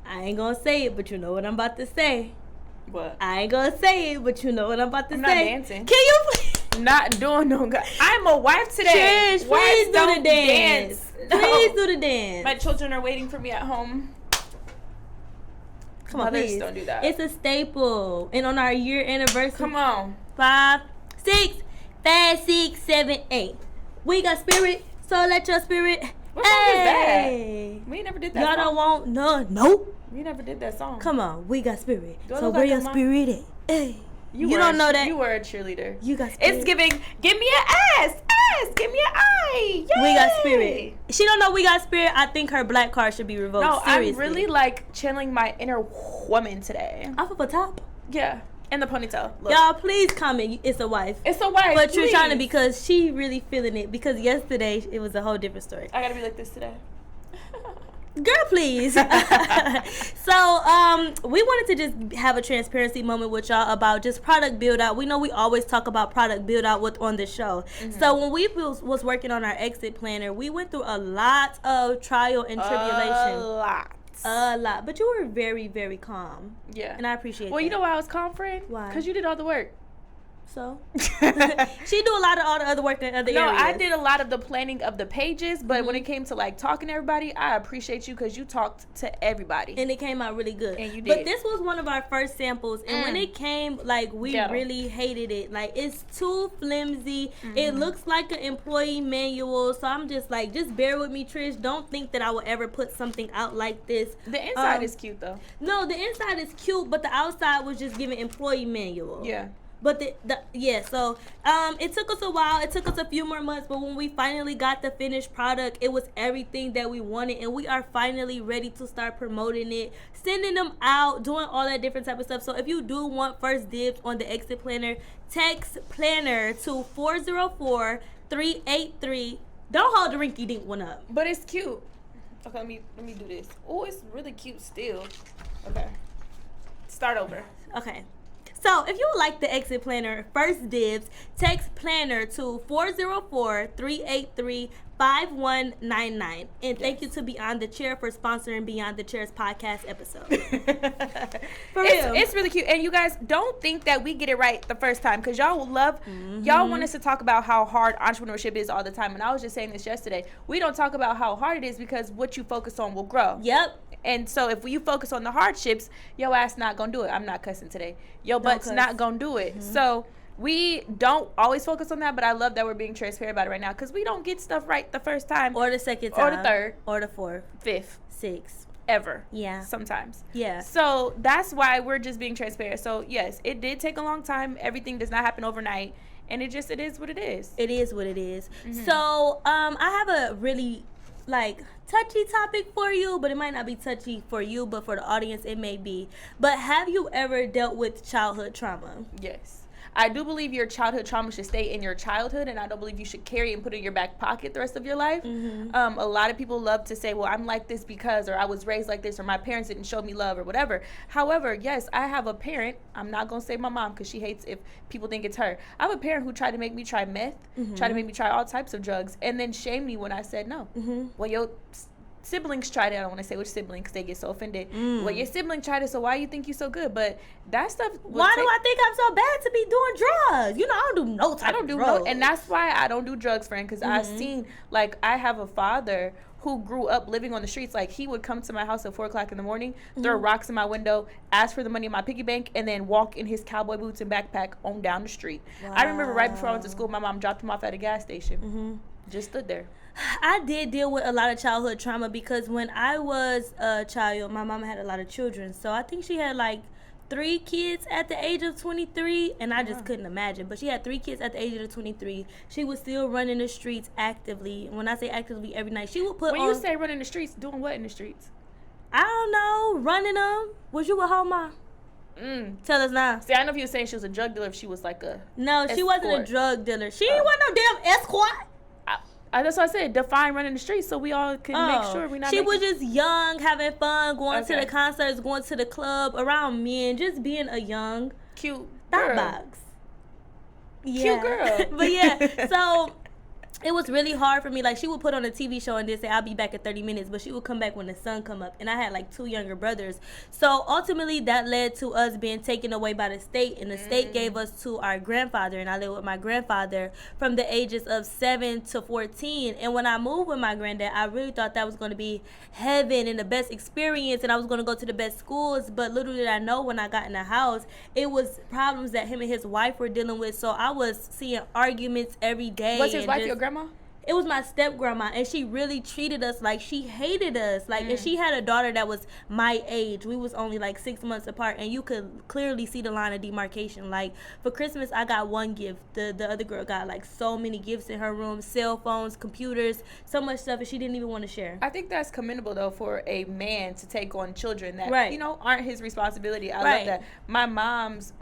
I ain't gonna say it, but you know what I'm about to say. What? I ain't gonna say it, but you know what I'm about to I'm say. not dancing. Can you please? Not doing no good. I'm a wife today. Trish, please do the dance. No. Please do the dance. My children are waiting for me at home. Come on, Mothers please. don't do that. It's a staple. And on our year anniversary. Come on. 5, 6, 5, 6, 7, 8. We got spirit, so let your spirit. What song is that? We never did that Y'all song. don't want none. Nope. We never did that song. Come on, we got spirit. Do I So look where like your a mom? spirit at? Hey. You were don't know that. You were a cheerleader. You got spirit. It's giving, give me an ass, give me an eye. Yay! We got spirit. She don't know we got spirit. I think her black card should be revoked. No, seriously. I'm really like channeling my inner woman today. Off of a top. Yeah, and the ponytail. Look. Y'all, please comment. It's a wife. It's a wife. But please. you're trying to because she really feeling it. Because yesterday it was a whole different story. I gotta be like this today. Girl, please. So, we wanted to just have a transparency moment with y'all about just product build out. We know we always talk about product build out on the show. Mm-hmm. So when we was working on our exit planner, we went through a lot of trial and tribulation. A lot. But you were very, very calm. Yeah. And I appreciate that. Well, you know why I was calm, friend? Why? Because you did all the work. So she do a lot of all the other work in other areas. No, I did a lot of the planning of the pages, but when it came to like talking to everybody, I appreciate you because you talked to everybody. And it came out really good. And you did. But this was one of our first samples, and when it came, like, we really hated it. Like, it's too flimsy. It looks like an employee manual, so I'm just like, just bear with me, Trish. Don't think that I will ever put something out like this. The inside is cute, though. No, the inside is cute, but the outside was just giving employee manual. Yeah. But so it took us a while. It took us a few more months, but when we finally got the finished product, it was everything that we wanted, and we are finally ready to start promoting it, sending them out, doing all that different type of stuff. So if you do want first dibs on the exit planner, text planner to 404-383. Don't hold the rinky dink one up. But it's cute. Okay, let me do this. Oh, it's really cute still. Okay. Start over. Okay. So, if you would like the exit planner, first dibs, text planner to 404-383-5199. And thank you to Beyond the Chair for sponsoring Beyond the Chair's podcast episode. For real. It's really cute. And you guys, don't think that we get it right the first time, because y'all will love, y'all want us to talk about how hard entrepreneurship is all the time. And I was just saying this yesterday. We don't talk about how hard it is because what you focus on will grow. Yep. And so if you focus on the hardships, your ass not gonna do it. I'm not cussing today. Your butt's not gonna do it. So we don't always focus on that, but I love that we're being transparent about it right now, because we don't get stuff right the first time. Or the second time. Or the third. Or the fourth. Fifth. Sixth. Ever. Yeah. Sometimes. Yeah. So that's why we're just being transparent. So yes, it did take a long time. Everything does not happen overnight. And it is what it is. It is what it is. So I have a really touchy topic for you, but it might not be touchy for you, but for the audience it may be. But have you ever dealt with childhood trauma? Yes. I do believe your childhood trauma should stay in your childhood, and I don't believe you should carry it and put it in your back pocket the rest of your life. A lot of people love to say, well, I'm like this because, or I was raised like this, or my parents didn't show me love, or whatever. However, yes, I have a parent. I'm not going to say my mom because she hates if people think it's her. I have a parent who tried to make me try meth, tried to make me try all types of drugs, and then shamed me when I said no. Well, your siblings tried it. I don't want to say which sibling because they get so offended. Well, your sibling tried it, so why you think you so good? But that stuff. Why do I think I'm so bad to be doing drugs? You know, I don't do no type of drugs. And that's why I don't do drugs, friend, because I've seen, I have a father who grew up living on the streets. Like, he would come to my house at 4 o'clock in the morning, throw rocks in my window, ask for the money in my piggy bank, and then walk in his cowboy boots and backpack on down the street. Wow. I remember right before I went to school, my mom dropped him off at a gas station. Just stood there. I did deal with a lot of childhood trauma because when I was a child, my mama had a lot of children. So I think she had 3 kids at the age of 23, and I just couldn't imagine. But she had 3 kids at the age of 23. She was still running the streets actively. When I say actively, every night. She would put When you say running the streets, doing what in the streets? I don't know. Running them. Was you with her mom? Tell us now. See, I know if you were saying she was a drug dealer, if she was like a No, she wasn't a drug dealer. She wasn't no damn escort. That's what I said. Define running the streets so we all can make sure we're not. She was just young, having fun, going to the concerts, going to the club, around men, just being a young, cute thought box. Yeah. Cute girl. But yeah, so it was really hard for me. Like, she would put on a TV show and then say, I'll be back in 30 minutes, but she would come back when the sun come up. And I had like 2 younger brothers. So ultimately that led to us being taken away by the state, and the state gave us to our grandfather, and I lived with my grandfather from the ages of 7 to 14. And when I moved with my granddad, I really thought that was going to be heaven and the best experience, and I was going to go to the best schools. But little did I know, when I got in the house, it was problems that him and his wife were dealing with. So I was seeing arguments every day. Was his wife your grandma? It was my step grandma, and she really treated us like she hated us. Like, and she had a daughter that was my age. We was only like 6 months apart, and you could clearly see the line of demarcation. Like, for Christmas, I got one gift. The other girl got like so many gifts in her room: cell phones, computers, so much stuff, and she didn't even want to share. I think that's commendable though, for a man to take on children that Right. you know aren't his responsibility. I Right. love that. My mom's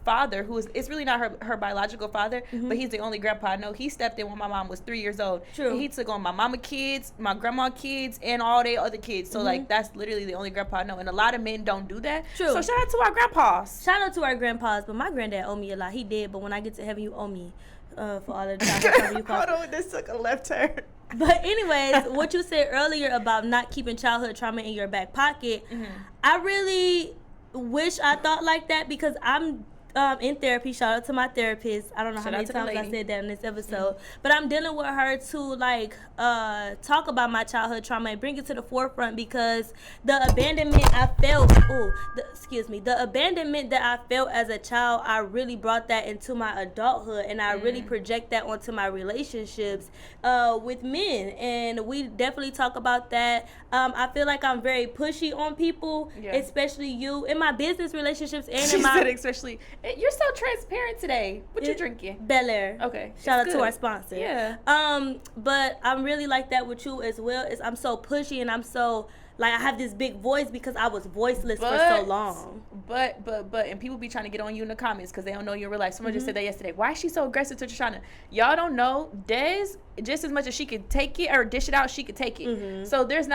father, who is, it's really not her biological father, but he's the only grandpa I know. He stepped in when my mom was 3 years old. True. And he took on my mama kids, my grandma kids, and all their other kids. So like, that's literally the only grandpa I know, and a lot of men don't do that. True. So shout out to our grandpas. Shout out to our grandpas, but my granddad owed me a lot. He did, but when I get to heaven, you owe me for all the time you Hold on, this took a left turn. But anyways, what you said earlier about not keeping childhood trauma in your back pocket, I really wish I thought like that, because I'm in therapy. Shout out to my therapist. I don't know Shout how out many to the times I lady. said that in this episode, but I'm dealing with her to like talk about my childhood trauma and bring it to the forefront, because the abandonment I felt, the abandonment that I felt as a child, I really brought that into my adulthood, and I really project that onto my relationships with men, and we definitely talk about that. I feel like I'm very pushy on people, especially you, in my business relationships and She in my said especially. You're so transparent today. What you drinking? Bel Air. Okay. Shout out It's to good. our sponsor. Yeah. But I'm really like that with you as well. Is I'm so pushy, and I'm so like, I have this big voice because I was voiceless for so long. But and people be trying to get on you in the comments because they don't know you in real life. Someone just said that yesterday. Why is she so aggressive to Trishana? Y'all don't know. Des, just as much as she could take it or dish it out, she could take it. So there's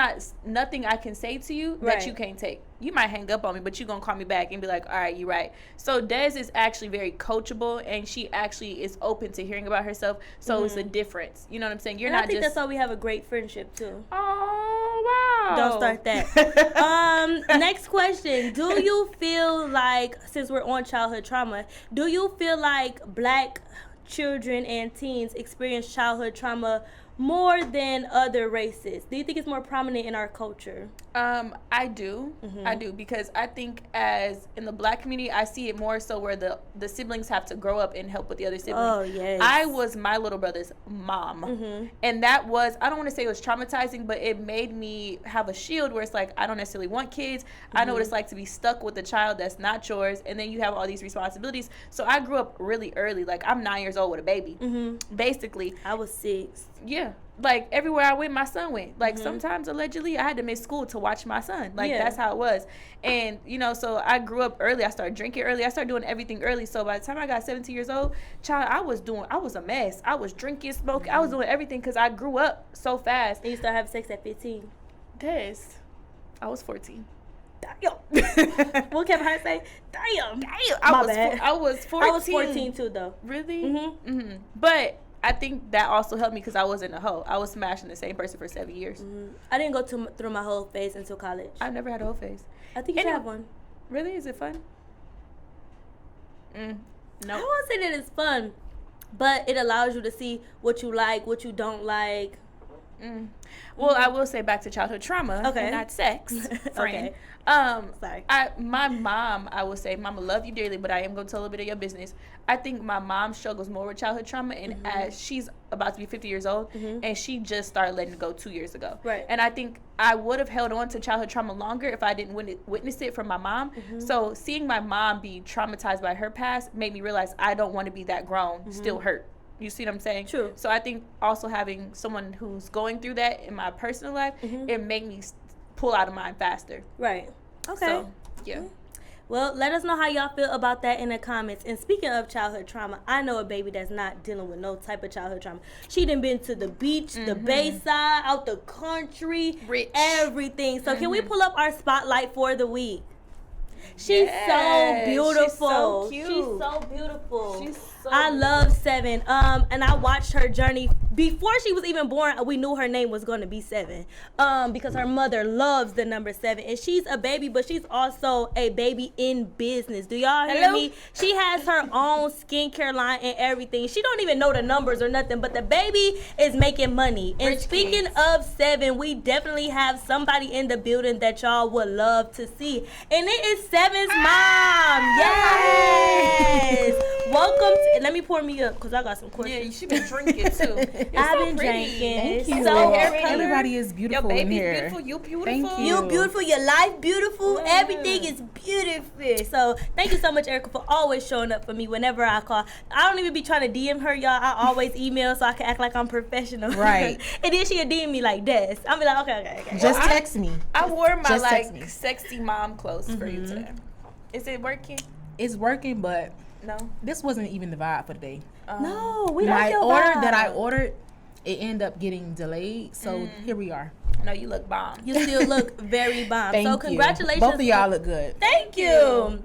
nothing I can say to you that you can't take. You might hang up on me, but you gonna call me back and be like, all right, you're right. So Des is actually very coachable, and she actually is open to hearing about herself. So it's a difference. You know what I'm saying? I think that's why we have a great friendship too. Oh, wow. Don't start that. Next question. Do you feel like, since we're on childhood trauma, do you feel like Black children and teens experience childhood trauma more than other races? Do you think it's more prominent in our culture? I do. I do, because I think as in the Black community, I see it more so where the siblings have to grow up and help with the other siblings. Oh, yes. I was my little brother's mom. And that was, I don't want to say it was traumatizing, but it made me have a shield where it's like, I don't necessarily want kids. I know what it's like to be stuck with a child that's not yours, and then you have all these responsibilities. So I grew up really early. Like, I'm 9 years old with a baby. Basically. I was 6. Yeah. Like, everywhere I went, my son went. Like, sometimes, allegedly, I had to miss school to watch my son. Like, that's how it was. And, you know, so I grew up early. I started drinking early. I started doing everything early. So by the time I got 17 years old, child, I was a mess. I was drinking, smoking. I was doing everything because I grew up so fast. And you started having sex at 15. I was 14. Damn. What can I say? Damn. I was 14. I was 14 too, though. Really? But I think that also helped me because I wasn't a hoe. I was smashing the same person for 7 years. I didn't go through my whole phase until college. I've never had a hoe phase. I think you should have one. Really? Is it fun? No. I won't say that it's fun, but it allows you to see what you like, what you don't like. Well, I will say back to childhood trauma, and not sex, friend. Sorry. My mom, I will say, Mama, love you dearly, but I am going to tell a little bit of your business. I think my mom struggles more with childhood trauma, and as she's about to be 50 years old, and she just started letting it go 2 years ago. Right. And I think I would have held on to childhood trauma longer if I didn't witness it from my mom. So seeing my mom be traumatized by her past made me realize I don't want to be that grown, still hurt. You see what I'm saying? True. So I think also having someone who's going through that in my personal life, it made me pull out of mine faster. Right. Okay. So, yeah. Well, let us know how y'all feel about that in the comments. And speaking of childhood trauma, I know a baby that's not dealing with no type of childhood trauma. She done been to the beach, the bayside, out the country, Rich. everything. So can we pull up our spotlight for the week? She's so beautiful. She's so cute. She's so beautiful. She's so I love 7. And I watched her journey before she was even born, we knew her name was going to be 7, because her mother loves the number 7, and she's a baby, but she's also a baby in business. Do y'all hear me? She has her own skincare line and everything. She don't even know the numbers or nothing, but the baby is making money. And Rich speaking kids. of 7, we definitely have somebody in the building that y'all would love to see, and it is 7's mom. Yes. Welcome to, let me pour me up because I got some questions. Yeah, you should be drinking too. You're I've so been pretty. drinking. Thank you. So Everybody is beautiful Your in baby's here. beautiful. You beautiful. Thank you. You beautiful, your life beautiful, everything is beautiful. So thank you so much, Ericka, for always showing up for me whenever I call. I don't even be trying to DM her, y'all. I always email so I can act like I'm professional. Right. And then she'll DM me like this. I'll be like, okay. Just text me. I wore my Just text me. sexy mom clothes for you today. Is it working? It's working, but No. this wasn't even the vibe for the day. No, we My like your order vibe. that I ordered, it ended up getting delayed. So here we are. No, you look bomb. You still look very bomb. Thank So you. congratulations. Both of y'all look good. Thank you.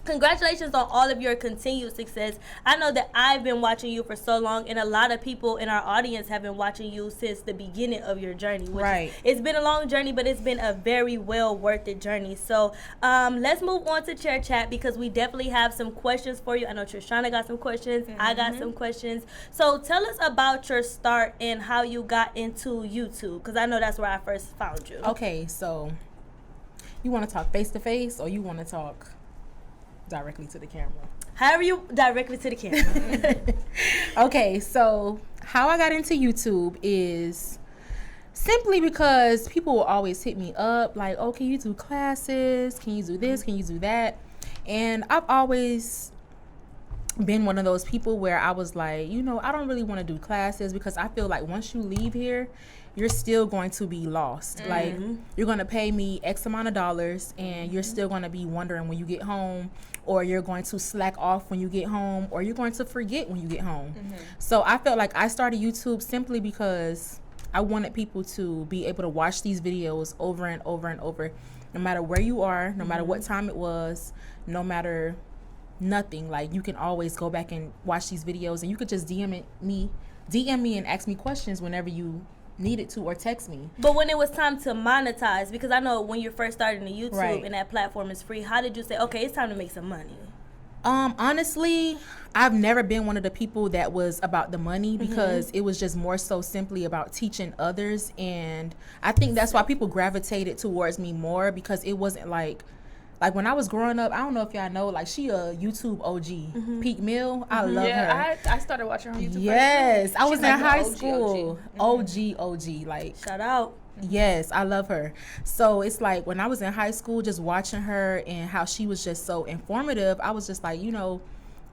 Congratulations on all of your continued success. I know that I've been watching you for so long, and a lot of people in our audience have been watching you since the beginning of your journey. Right. It's been a long journey, but it's been a very well worth it journey. So let's move on to Chair Chat because we definitely have some questions for you. I know Trishana got some questions. I got some questions. So tell us about your start and how you got into YouTube, because I know that's where I first found you. Okay, so you want to talk face to face or you want to talk directly to the camera? However you directly to the camera. Okay, so how I got into YouTube is simply because people will always hit me up like, oh, can you do classes? Can you do this? Can you do that? And I've always been one of those people where I was like, I don't really want to do classes because I feel like once you leave here, you're still going to be lost. Like, you're going to pay me X amount of dollars and you're still going to be wondering when you get home, or you're going to slack off when you get home, or you're going to forget when you get home. So I felt like I started YouTube simply because I wanted people to be able to watch these videos over and over and over, no matter where you are, no matter what time it was, no matter nothing. Like, you can always go back and watch these videos, and you could just DM me and ask me questions whenever you needed to, or text me. But when it was time to monetize, because I know when you're first starting the YouTube Right. and that platform is free, how did you say, okay, it's time to make some money? Honestly, I've never been one of the people that was about the money, because it was just more so simply about teaching others. And I think that's why people gravitated towards me more, because it wasn't like when I was growing up, I don't know if y'all know, like, she a YouTube OG. Peak Mill, I love her. Yeah, I started watching her on YouTube. Yes, I was She's in like the high OG. school. OG, like, Shout out. yes, I love her. So it's like when I was in high school, just watching her and how she was just so informative, I was just like,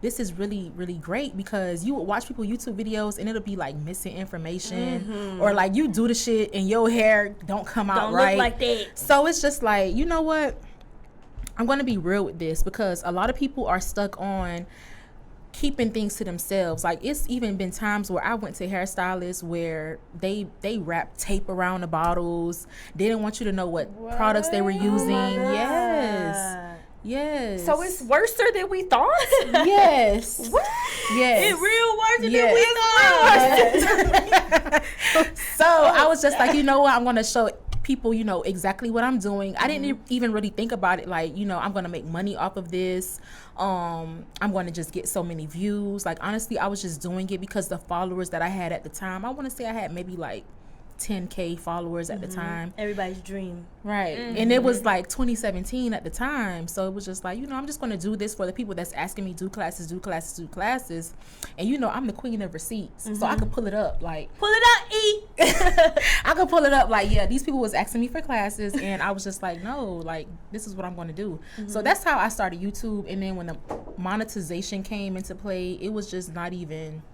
this is really, really great, because you would watch people YouTube videos and it'll be like missing information, or like you do the shit and your hair don't come out Don't right. look like that. So it's just like, you know what? I'm going to be real with this, because a lot of people are stuck on keeping things to themselves. Like, it's even been times where I went to hairstylists where they wrapped tape around the bottles. They didn't want you to know what products they were using. Yes. So it's worse than we thought? Yes. What? Yes. It real worse than we thought. So I was just like, you know what? I'm going to show people, exactly what I'm doing. I didn't even really think about it. Like, I'm going to make money off of this. I'm going to just get so many views. Like, honestly, I was just doing it because the followers that I had at the time, I want to say I had maybe like 10K followers at the time. Everybody's dream. Right. And it was like 2017 at the time. So it was just like, I'm just going to do this for the people that's asking me, do classes. And I'm the queen of receipts. So I could pull it up. Like, Pull it out, E. I could pull it up. Like, yeah, these people was asking me for classes. And I was just like, no, like, this is what I'm going to do. So that's how I started YouTube. And then when the monetization came into play, it was just not even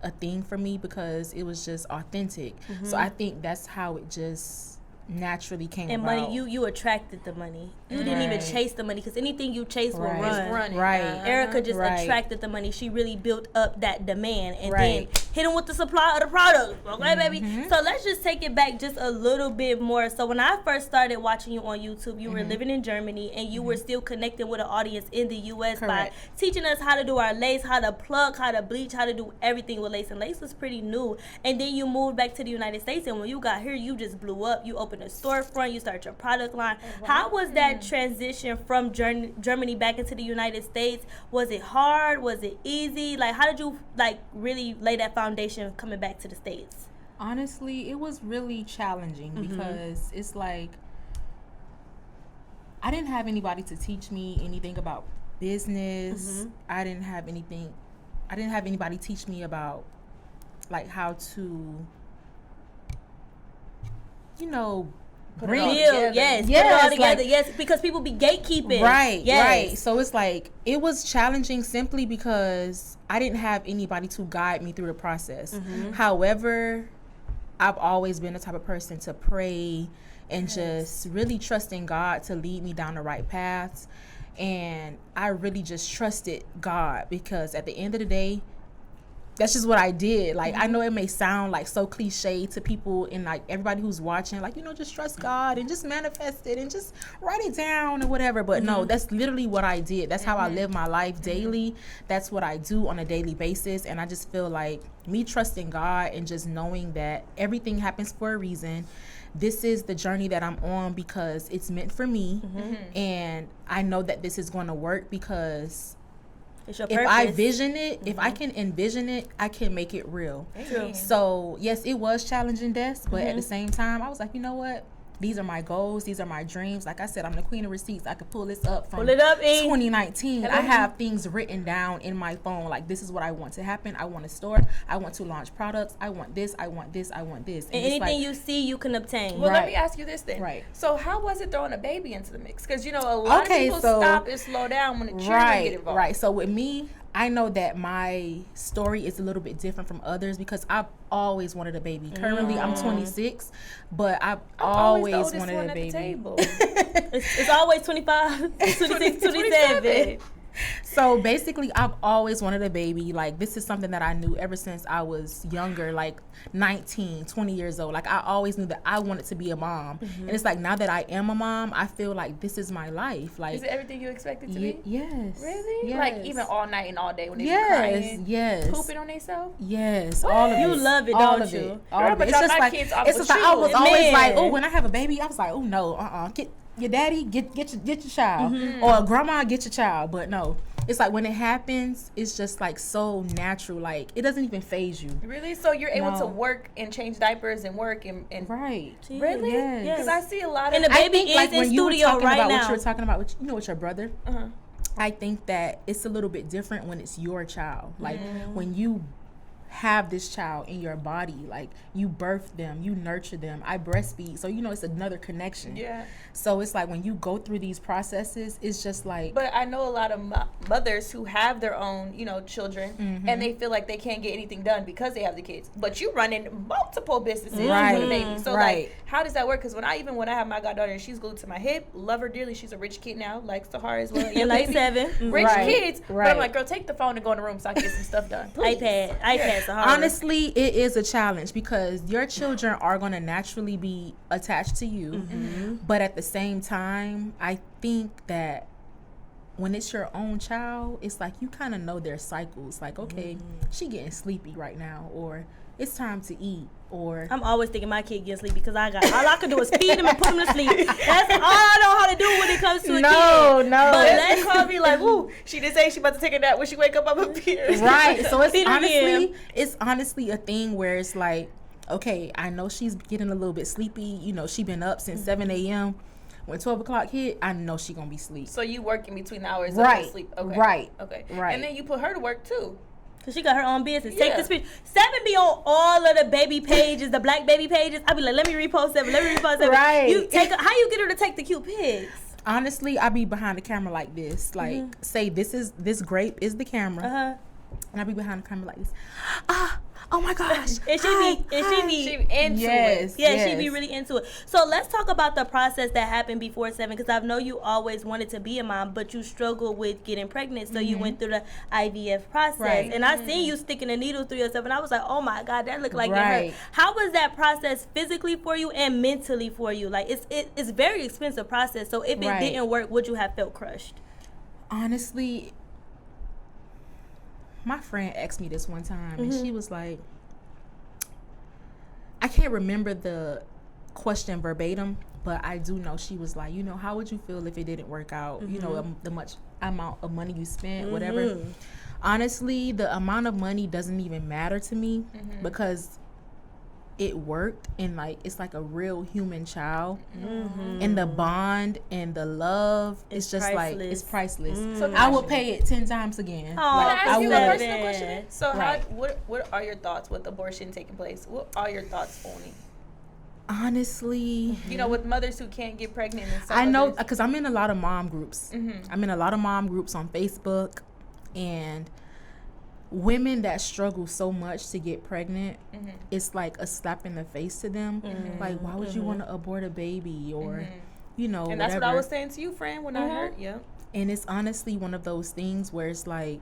a thing for me, because it was just authentic. So I think that's how it just naturally came and about. money, you attracted the money. You didn't even chase the money, because anything you chase will run. Running. Ericka just Right. attracted the money. She really built up that demand, and Right. then hit him with the supply of the product. Okay, baby. So let's just take it back just a little bit more. So when I first started watching you on YouTube, you were living in Germany, and you were still connecting with an audience in the U.S. Correct. by teaching us how to do our lace, how to plug, how to bleach, how to do everything with lace. And lace was pretty new. And then you moved back to the United States, and when you got here, you just blew up. You opened a storefront. You started your product line. How was that transition from Germany back into the United States? Was it hard? Was it easy? Like, how did you really lay that foundation coming back to the States? Honestly, it was really challenging because it's like I didn't have anybody to teach me anything about business. I didn't have anybody teach me about like how to, Put it bring all Build, together. yes, put it Yes, all together, like- yes, because people be gatekeeping. Right, Yes. right. So it's like it was challenging simply because I didn't have anybody to guide me through the process. However, I've always been the type of person to pray and just really trust in God to lead me down the right paths. And I really just trusted God because at the end of the day, that's just what I did. Like, I know it may sound like so cliche to people and like everybody who's watching, like, just trust God and just manifest it and just write it down or whatever. But no, that's literally what I did. That's how I live my life daily. That's what I do on a daily basis. And I just feel like me trusting God and just knowing that everything happens for a reason. This is the journey that I'm on because it's meant for me. And I know that this is going to work because It's your if purpose. I vision it, if I can envision it, I can make it real. True. So yes, it was challenging, Des, but at the same time, I was like, you know what? These are my goals. These are my dreams. Like I said, I'm the queen of receipts. I could pull this up from Pull it up, E. 2019. I have things written down in my phone. Like, this is what I want to happen. I want a store. I want to launch products. I want this. I want this. I want this. And it's anything like, you see, you can obtain. Well, let Right. me ask you this then. Right. So how was it throwing a baby into the mix? Because, a lot Okay, of people so- stop and slow down when the children get involved. Right. So with me, I know that my story is a little bit different from others because I've always wanted a baby. Currently, I'm 26, but I've always the oldest wanted one a at the baby. table. It's always 25, 26, 27. So basically, I've always wanted a baby. Like, this is something that I knew ever since I was younger, like 19, 20 years old. Like, I always knew that I wanted to be a mom. And it's like, now that I am a mom, I feel like this is my life. Like, Is it everything you expected to be? yes. Really? Yes. Like even all night and all day when they be Yes. crying, Yes. pooping on themselves? Yes, all of it. You love it, all don't of you? It. All Girl, of but it. It's y'all just knock like, kids off it's with just like I you. was always Man. like, oh, when I have a baby, I was like, oh no, get your daddy, get your child, or grandma, get your child. But no, it's like when it happens, it's just like so natural. Like, it doesn't even phase you. Really? So you're able to No. work and change diapers and work and Right. really? Yes. Because I see a lot of And the I baby think is like in when you were studio talking right about now. what you were talking about, with your brother. Uh-huh. I think that it's a little bit different when it's your child. Like when you have this child in your body, like you birth them, you nurture them. I breastfeed, so it's another connection. Yeah. So it's like when you go through these processes, it's just like But I know a lot of mothers who have their own, children, and they feel like they can't get anything done because they have the kids. But you run in multiple businesses Right. with a baby. So, Right. like, how does that work? Because when I have my goddaughter and she's glued to my hip, love her dearly. She's a rich kid now, like Sahara as well. You're like 7. Rich Right. kids. But Right. I'm like, girl, take the phone and go in the room so I can get some stuff done. Please. iPad, Sahara. honestly, it is a challenge because your children are going to naturally be attached to you. But at the same time, I think that when it's your own child, it's like you kind of know their cycles. Like, okay, she getting sleepy right now, or it's time to eat, or I'm always thinking my kid gets sleepy because all I can do is feed him and put him to sleep. That's all I know how to do when it comes to a kid. no. But Let's call me like, woo, she didn't say she about to take a nap when she wake up on Peter. Right. So Feed him again. it's honestly a thing where it's like, okay, I know she's getting a little bit sleepy. She been up since 7 a.m. When 12 o'clock hit, I know she gonna be asleep. So you work in between the hours Right. of sleep. Okay. Right. Okay. Right. And then you put her to work too. Cause she got her own business. Take Yeah. this picture. 7 be on all of the baby pages, the black baby pages. I be like, let me repost 7. Let me repost 7. Right. You take how you get her to take the cute pics? Honestly, I be behind the camera like this. Like, say this grape is the camera. Uh huh. And I be behind the camera like this. oh my gosh. And she be into it. Yeah, she be really into it. So let's talk about the process that happened before 7, because I know you always wanted to be a mom, but you struggled with getting pregnant. So you went through the IVF process. Right. And I seen you sticking a needle through yourself, and I was like, oh my God, that looked like it Right. hurt. How was that process physically for you and mentally for you? Like, it's very expensive process. So if it Right. didn't work, would you have felt crushed? Honestly, my friend asked me this one time, and she was like, I can't remember the question verbatim, but I do know she was like, you know, how would you feel if it didn't work out? You know, the much amount of money you spent, whatever. Honestly, the amount of money doesn't even matter to me because it worked, and like it's like a real human child, and the bond and the love, it's just priceless. like it's priceless. So I would pay it 10 times again. Oh, Like, Can I ask you a would. personal question? So Right. what are your thoughts with abortion taking place? What are your thoughts on it? Honestly, You know, with mothers who can't get pregnant and stuff. I know because I'm in a lot of mom groups. I'm in a lot of mom groups on Facebook, and women that struggle so much to get pregnant, it's like a slap in the face to them. Like, why would you want to abort a baby, or you know, And that's whatever. what I was saying to you, friend, when I heard. Yeah. And it's honestly one of those things where it's like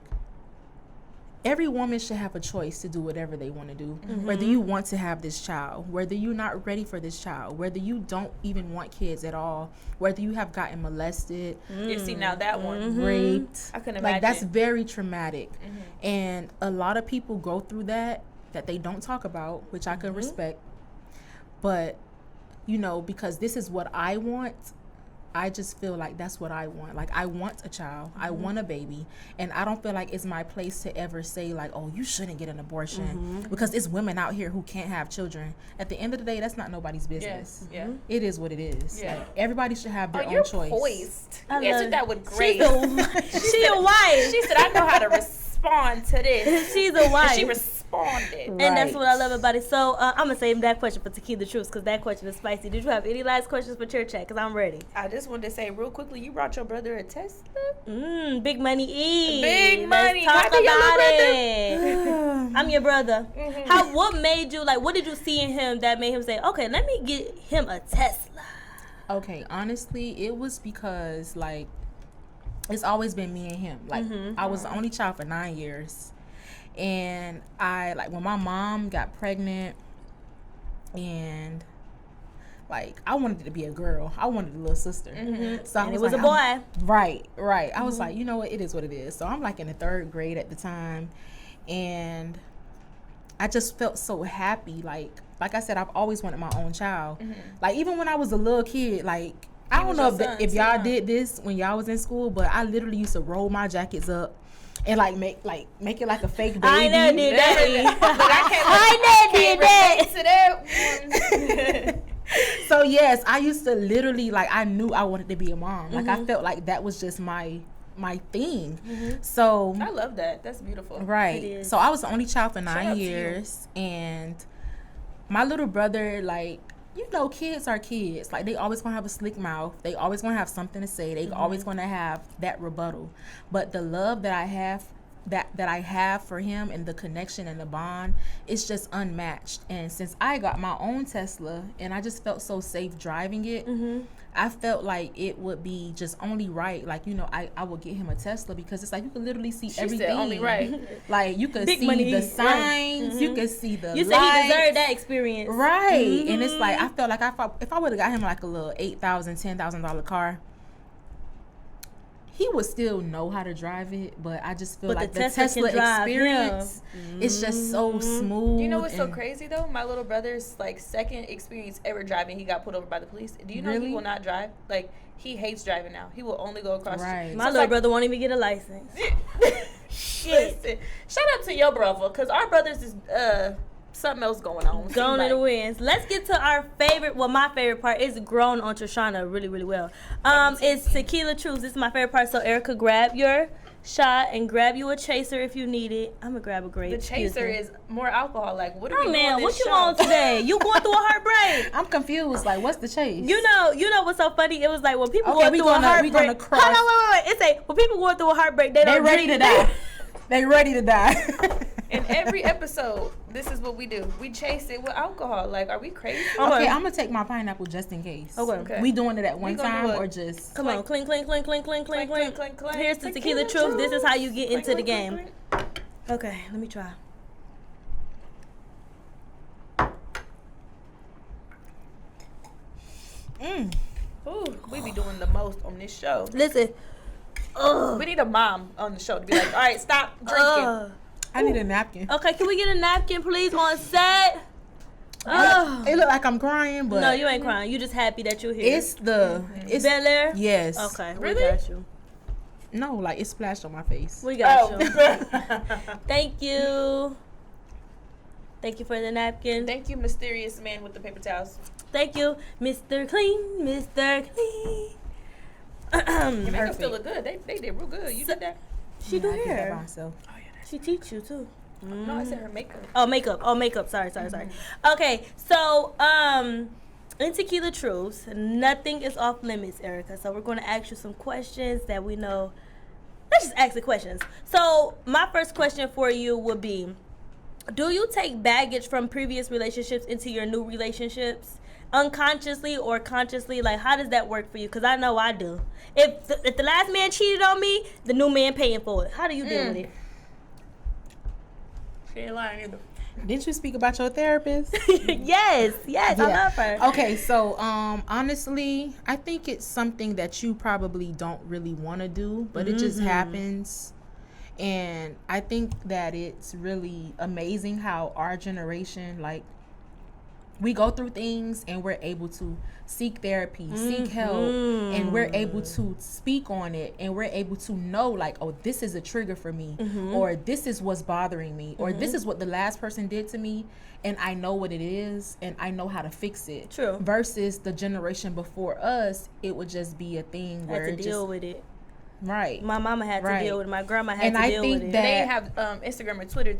every woman should have a choice to do whatever they want to do. Whether you want to have this child, whether you're not ready for this child, whether you don't even want kids at all, whether you have gotten molested, You see, now that one. raped. I couldn't Like, that's imagine. very traumatic. And a lot of people go through that they don't talk about, which I could respect. But, you know, because this is what I want, I just feel like that's what I want. Like, I want a child. I want a baby. And I don't feel like it's my place to ever say, like, oh, you shouldn't get an abortion. Because it's women out here who can't have children. At the end of the day, that's not nobody's business. Yeah. It is what it is. Yeah. Like, everybody should have their Oh, own you're choice. poised. I You answered love that with grace. She a wife. She said, I know how to respond to this. She's a wife. And she responded. And that's Right. what I love about it. So I'm gonna save that question for Tequila Truths, because that question is spicy. Did you have any last questions for Church Chat? Because I'm ready. I just wanted to say real quickly, you brought your brother a Tesla? Big money E. Big money. Let's talk Happy yellow about brother. it. I'm your brother. What made you, like, what did you see in him that made him say, okay, let me get him a Tesla? Okay, honestly, it was because, like, it's always been me and him. Like, I was the only child for 9 years. And I, like, when my mom got pregnant, and, like, I wanted it to be a girl. I wanted a little sister. So I And was it was like, a boy. Right. I was like, you know what? It is what it is. So I'm, like, in the 3rd grade at the time. And I just felt so happy. Like I said, I've always wanted my own child. Like, even when I was a little kid, like, I don't know if y'all did this when y'all was in school, but I literally used to roll my jackets up and make it like a fake baby. I never did that. I never did that. So yes, I used to literally, like, I knew I wanted to be a mom. Like, I felt like that was just my thing. So I love that. That's beautiful. right. It is. So I was the only child for out 9 to you. years, and my little brother, like, you know, kids are kids. Like, they always gonna have a slick mouth. They always gonna have something to say. They always gonna have that rebuttal. But the love that I have, that I have for him, and the connection and the bond, it's just unmatched. And since I got my own Tesla, and I just felt so safe driving it, I felt like it would be just only right. Like, you know, I would get him a Tesla, because it's like you can literally see everything. Said only right. Like, you could Big see money. the signs. You could see the You lights. said he deserved that experience. Right. And it's like, I felt like if I would have got him like a little $8,000, $10,000 car, he would still know how to drive it. But I just feel But like the the Tesla Tesla can drive experience is just so smooth. You know what's so and- crazy though? My little brother's like second experience ever driving, he got pulled over by the police. Do you know Really? he will not drive? Like, he hates driving now. He will only go across the Right. street. My So it's little like- brother won't even get a license. Listen, shout out to your brother, because our brothers is something else going on. Gone Seem in the like. winds. Let's get to our favorite. Well, my favorite part is grown on Trishana really, really well. It's Tequila Truths. This is my favorite part. So, Ericka, grab your shot and grab you a chaser if you need it. I'm gonna grab a grape. The Excuse chaser me. is more alcohol. Like, what are Oh we man, doing what this you show? on today? You going through a heartbreak? I'm confused. Like, what's the chase? You know what's so funny? It was like when people Okay, going we through a gonna- we heartbreak. gonna cross. Hold on, wait. It's like when people going through a heartbreak, they They don't ready drink. to die. They ready to die. In every episode, this is what we do. We chase it with alcohol. Like, are we crazy? Okay, I'm gonna take my pineapple just in case. Okay. We doing it at one gonna time do it. or just? Come on, clink, clink, clink, clink, clink, clink, clink. clink, clink. Here's the tequila truth. This is how you get into the game. Clink. Okay, let me try. Ooh, we be doing the most on this show. Listen. We need a mom on the show to be like, all right, stop drinking. I need a napkin. Okay, can we get a napkin, please, on set? It look like I'm crying, but No, you ain't crying. You just happy that you're here. it's the it's Bel Air? yes. Okay, Really? we got you. No, like it splashed on my face. We got Oh. you. Thank you. Thank you for the napkin. Thank you, mysterious man with the paper towels. Thank you, Mr. Clean, Mr. Clean. Your makeup still look good. They did real good. You did that? She do I did that by hair. myself. Oh yeah, that's She teach you too. no. I said her makeup. Oh, makeup. Oh, makeup. Sorry. Okay, so in Tequila Truths, nothing is off limits, Ericka. So we're going to ask you some questions that we know. Let's just ask the questions. So my first question for you would be, do you take baggage from previous relationships into your new relationships? Unconsciously or consciously? Like, how does that work for you? Because I know I do. If the last man cheated on me, the new man paying for it. How do you deal with it? She ain't lying either. Didn't you speak about your therapist? Yes, I love her. Okay, so honestly, I think it's something that you probably don't really want to do, but it just happens. And I think that it's really amazing how our generation, like, we go through things and we're able to seek therapy, seek help, and we're able to speak on it, and we're able to know, like, oh, this is a trigger for me, or this is what's bothering me, or this is what the last person did to me, and I know what it is, and I know how to fix it. True. Versus the generation before us, it would just be a thing I where had to it deal just with it. right. My mama had to Right. deal with it. My grandma had And to I deal think with it. that- They have Instagram and Twitter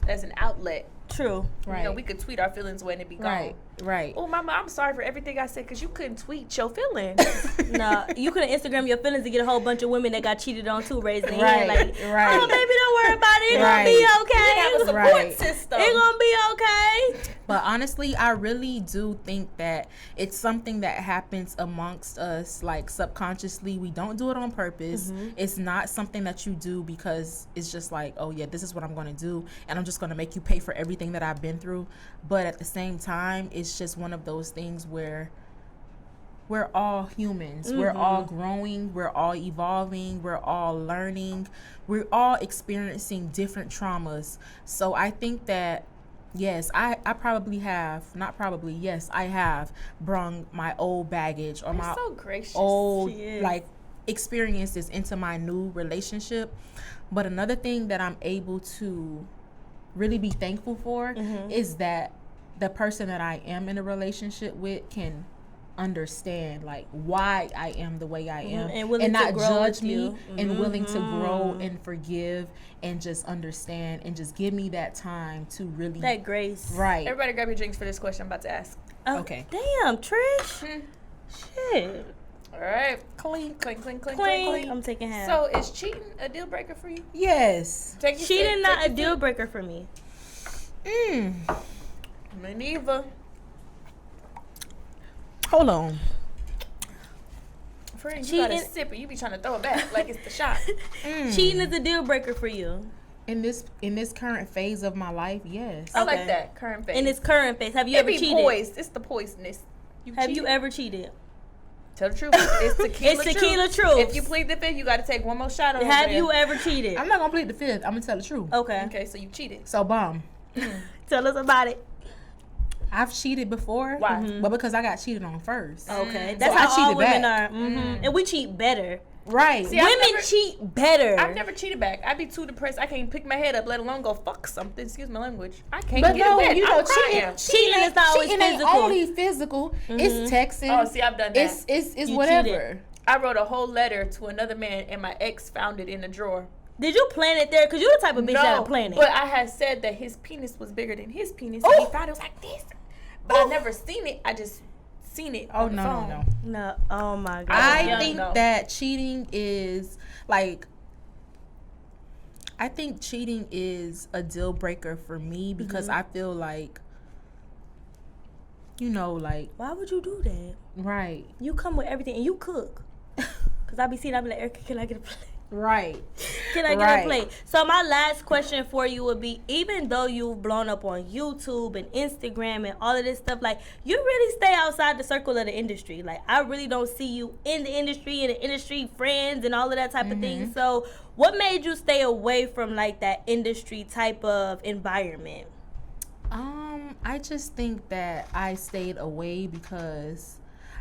as an outlet. True. Right. You know, we could tweet our feelings away and it be gone. Right. Oh, mama, I'm sorry for everything I said because you couldn't tweet your feelings. Nah, you couldn't Instagram your feelings to get a whole bunch of women that got cheated on too, raising their hand Right, like, right. oh, baby, don't worry about it. It's Right. gonna be Have a okay. support Right. system. It's gonna be okay. But honestly, I really do think that it's something that happens amongst us, like subconsciously. We don't do it on purpose. It's not something that you do because it's just like, oh yeah, this is what I'm going to do, and I'm just going to make you pay for everything that I've been through. But at the same time, it's just one of those things where we're all humans. We're all growing. We're all evolving. We're all learning. We're all experiencing different traumas. So I think that, yes, I probably have, not probably, yes, I have brung my old baggage or You're my so gracious. old, She is. like, experiences into my new relationship. But another thing that I'm able to really be thankful for is that the person that I am in a relationship with can understand, like, why I am the way I am, And willing to not grow judge with me, you. and willing to grow and forgive and just understand and just give me that time to really That grace. right. Everybody grab your drinks for this question I'm about to ask. Oh, Okay. Damn, Trish. Shit. All right. Clink, clink, clink, clink, Clink. clink. I'm taking half. So is cheating a deal breaker for you? Yes. Take your cheating sip, not take a your deal sip. breaker for me. Me neither. Hold on. Friend, you gotta Cheating- sip it. You be trying to throw it back like it's the shot. Cheating is a deal breaker for you. In this current phase of my life, yes. I Okay. like that current phase. In its current phase, have you it ever be cheated? poised. It's the poisonous. Have you cheated? ever cheated? Tell the truth? It's tequila. It's tequila truth. If you plead the fifth, you gotta take one more shot on Have over you there. ever cheated? I'm not gonna plead the fifth. I'm gonna tell the truth. Okay. Okay, so you cheated. So, bomb. Tell us about it. I've cheated before. Why? But because I got cheated on first. Okay. So That's I how all cheated women back. are. And we cheat better. Right. See, I've Women never- cheat better. I've never cheated back. I'd be too depressed. I can't pick my head up, let alone go fuck something. Excuse my language. I can't But get no, it wet. you know, I'm crying. Cheating is not always cheating ain't physical. only physical. It's texting. Oh, see, I've done that. It's You whatever. cheated. I wrote a whole letter to another man, and my ex found it in a drawer. Did you plan it there? Because you're the type of bitch that'll plan it. but I had said that his penis was bigger than his penis. And he found it was like this, but I never seen it. I just seen it. Oh on the no, phone. no. No. Oh my God. I young, think though. that cheating is like, I think cheating is a deal breaker for me because I feel like, like... Why would you do that? Right. You come with everything and you cook. Because I be seeing, I be like, Ericka, can I get a plate? Right. Can I get a plate? So my last question for you would be, even though you've blown up on YouTube and Instagram and all of this stuff, like, you really stay outside the circle of the industry. Like, I really don't see you in the industry friends and all of that type of thing. So what made you stay away from, like, that industry type of environment? I just think that I stayed away because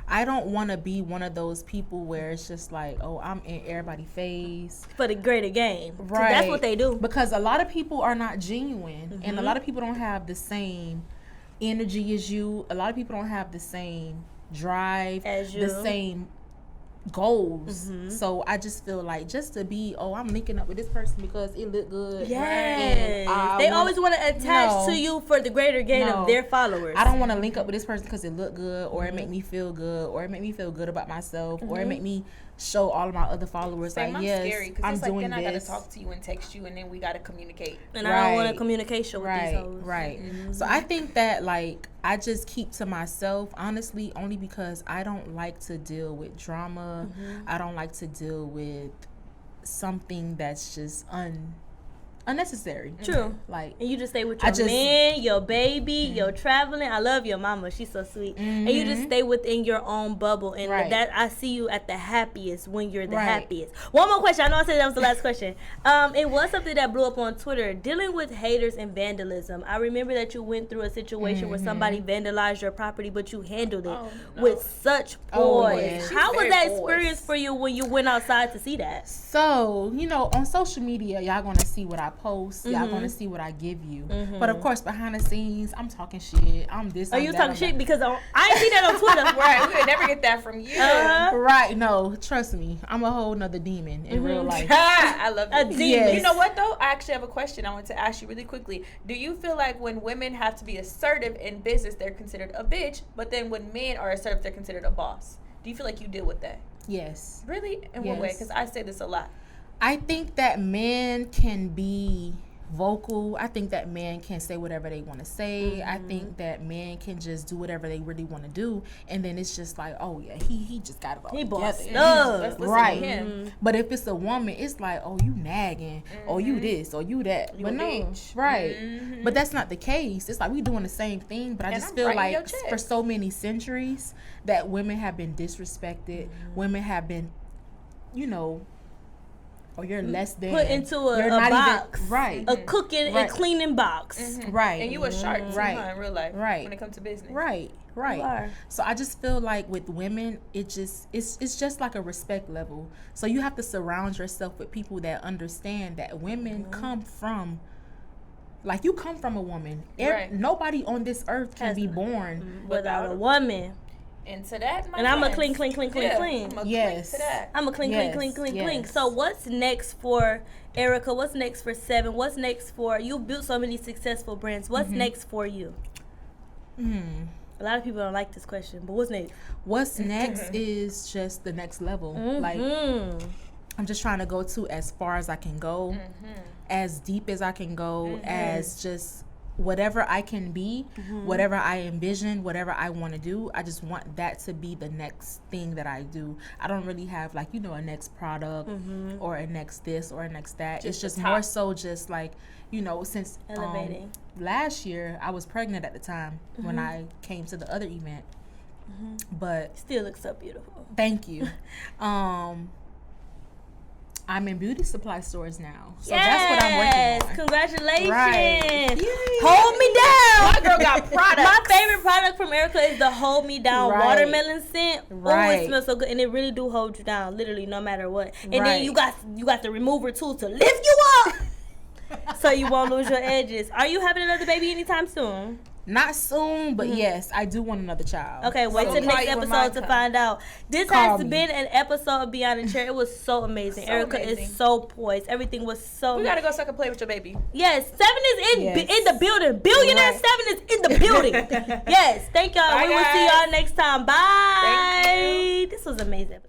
I don't want to be one of those people where it's just like, oh, I'm in everybody's face. For the greater game. Right. That's what they do. Because a lot of people are not genuine. And a lot of people don't have the same energy as you. A lot of people don't have the same drive. As you. The same goals. So I just feel like just to be, I'm linking up with this person because it looked good. Yes. They always want to attach to you for the greater gain of their followers. I don't want to link up with this person because it looked good or it make me feel good or it make me feel good about myself or it make me show all of my other followers I'm scary because I'm it's like doing then this. I gotta talk to you and text you and then we gotta communicate. And I don't want to communication with these hoes. Right. So I think that like I just keep to myself, honestly, only because I don't like to deal with drama. I don't like to deal with something that's just unnecessary. True. Like, and you just stay with your man, your baby, your traveling. I love your mama. She's so sweet. And you just stay within your own bubble. And that I see you at the happiest when you're the happiest. One more question. I know I said that was the last question. It was something that blew up on Twitter. Dealing with haters and vandalism. I remember that you went through a situation where somebody vandalized your property, but you handled it with such poise. How was that experience for you when you went outside to see that? So, on social media, y'all gonna see what I post. Y'all gonna see what I give you. But of course, behind the scenes, I'm talking shit. I'm this. Are you talking shit? Because I ain't see that on Twitter. Right, we would never get that from you. Right? No, trust me, I'm a whole nother demon in real life. I love that. A demon. Yes. You know what though? I actually have a question I want to ask you really quickly. Do you feel like when women have to be assertive in business, they're considered a bitch, but then when men are assertive, they're considered a boss? Do you feel like you deal with that? Yes. Really? In what way? Because I say this a lot. I think that men can be vocal. I think that men can say whatever they want to say. I think that men can just do whatever they really want to do, and then it's just like, oh yeah, he just got it all together. Right. But if it's a woman, it's like, oh, you nagging, or you this, or you that. You but no, bitch. Right. But that's not the case. It's like we doing the same thing. But I just feel like for so many centuries that women have been disrespected. Women have been, or you're less than put into a box, right? A cooking and cleaning box, right? And you a shark too, in real life, right? When it comes to business, right. So I just feel like with women, it's just like a respect level. So you have to surround yourself with people that understand that women come from. Like, you come from a woman. Nobody on this earth can be born without a woman. And to that, and I'm a clean. Yes. I'm a clean. So what's next for Ericka? What's next for Seven? What's next for you? Built so many successful brands. What's next for you? A lot of people don't like this question, but what's next? What's next is just the next level. Like, I'm just trying to go to as far as I can go, as deep as I can go, as just whatever I can be, whatever I envision, whatever I want to do. I just want that to be the next thing that I do. I don't really have like, a next product or a next this or a next that. It's just more so just like, since elevating. Last year I was pregnant at the time when I came to the other event. But still looks so beautiful. Thank you. I'm in beauty supply stores now. So that's what I'm working on. Congratulations. Right. Hold me down. My girl got products. My favorite product from Ericka is the Hold Me Down watermelon scent. Oh, it smells so good. And it really do hold you down, literally, no matter what. And then you got the remover tool to lift you up so you won't lose your edges. Are you having another baby anytime soon? Not soon, but yes, I do want another child. Okay, wait till the next episode to find out. This has been an episode of Beyond the Chair. It was so amazing. Ericka is so poised. Everything was so. We gotta go suck and play with your baby. Yes, Seven is in the building. Billionaire Seven is in the building. Yes, thank y'all. We will see y'all next time. Bye. This was amazing.